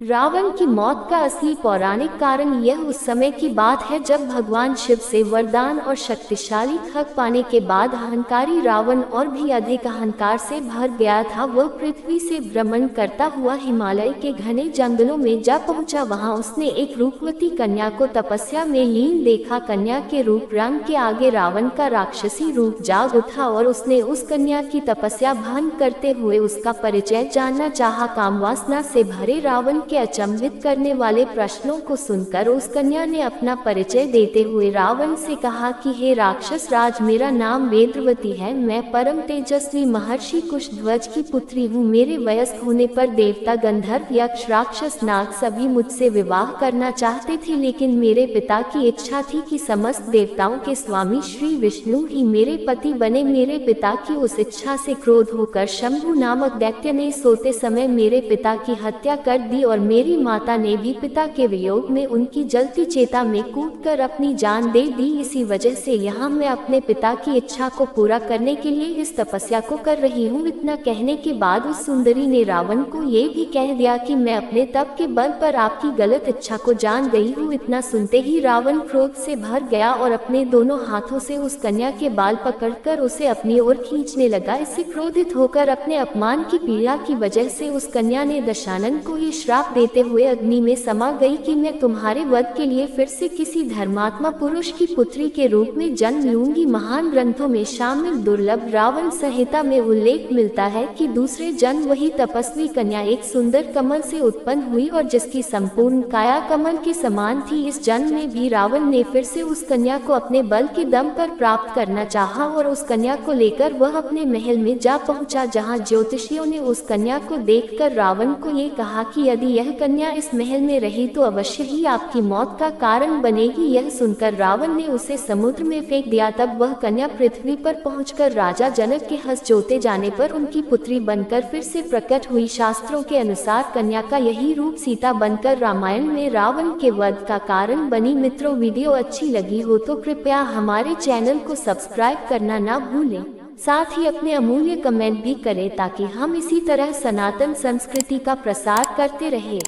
रावण की मौत का असली पौराणिक कारण यह उस समय की बात है जब भगवान शिव से वरदान और शक्तिशाली थक पाने के बाद अहंकारी रावण और भी अधिक अहंकार से भर गया था। वह पृथ्वी से भ्रमण करता हुआ हिमालय के घने जंगलों में जा पहुंचा। वहां उसने एक रूपवती कन्या को तपस्या में लीन देखा। कन्या के रूप रंग के आगे रावण का राक्षसी रूप जाग उठा और उसने उस कन्या की तपस्या भंग करते हुए उसका परिचय जानना चाहा। कामवासना से भरे रावण के अचंभित करने वाले प्रश्नों को सुनकर उस कन्या ने अपना परिचय देते हुए रावण से कहा कि हे राक्षस राज, मेरा नाम वेदवती है। मैं परम तेजस्वी महर्षि कुशध्वज की पुत्री हूँ। मेरे वयस्क होने पर देवता, गंधर्व, यक्ष, राक्षस, नाग सभी मुझसे विवाह करना चाहते थे, लेकिन मेरे पिता की इच्छा थी कि समस्त देवताओं के स्वामी श्री विष्णु ही मेरे पति बने। मेरे पिता की उस इच्छा से क्रोध होकर शंभु नामक दैत्य ने सोते समय मेरे पिता की हत्या कर दी और मेरी माता ने भी पिता के वियोग में उनकी जलती चेता में कूदकर अपनी जान दे दी। इसी वजह से यहाँ मैं अपने पिता की इच्छा को पूरा करने के लिए इस तपस्या को कर रही हूँ। इतना कहने के बाद उस सुंदरी ने रावण को ये भी कह दिया कि मैं अपने तप के बल पर आपकी गलत इच्छा को जान गई हूँ। इतना सुनते ही रावण क्रोध से भर गया और अपने दोनों हाथों से उस कन्या के बाल पकड़कर उसे अपनी ओर खींचने लगा। इससे क्रोधित होकर अपने अपमान की पीड़ा की वजह से उस कन्या ने दशानन को ये श्राप देते हुए अग्नि में समा गई कि मैं तुम्हारे वध के लिए फिर से किसी धर्मात्मा पुरुष की पुत्री के रूप में जन्म लूंगी। महान ग्रंथों में शामिल दुर्लभ रावण संहिता में उल्लेख मिलता है कि दूसरे जन्म वही तपस्वी कन्या एक सुंदर कमल से उत्पन्न हुई और जिसकी संपूर्ण काया कमल के समान थी। इस जन्म में भी रावण ने फिर से उस कन्या को अपने बल के दम पर प्राप्त करना चाहा और उस कन्या को लेकर वह अपने महल में जा पहुंचा, जहां ज्योतिषियों ने उस कन्या को देखकर रावण को ये कहा कि यदि यह कन्या इस महल में रही तो अवश्य ही आपकी मौत का कारण बनेगी। यह सुनकर रावण ने उसे समुद्र में फेंक दिया। तब वह कन्या पृथ्वी पर पहुंचकर राजा जनक के हंस जोते जाने पर उनकी पुत्री बनकर फिर से प्रकट हुई। शास्त्रों के अनुसार कन्या का यही रूप सीता बनकर रामायण में रावण के वध का कारण बनी। मित्रों, वीडियो अच्छी लगी हो तो कृपया हमारे चैनल को सब्सक्राइब करना ना भूलें। साथ ही अपने अमूल्य कमेंट भी करें ताकि हम इसी तरह सनातन संस्कृति का प्रसार करते रहें।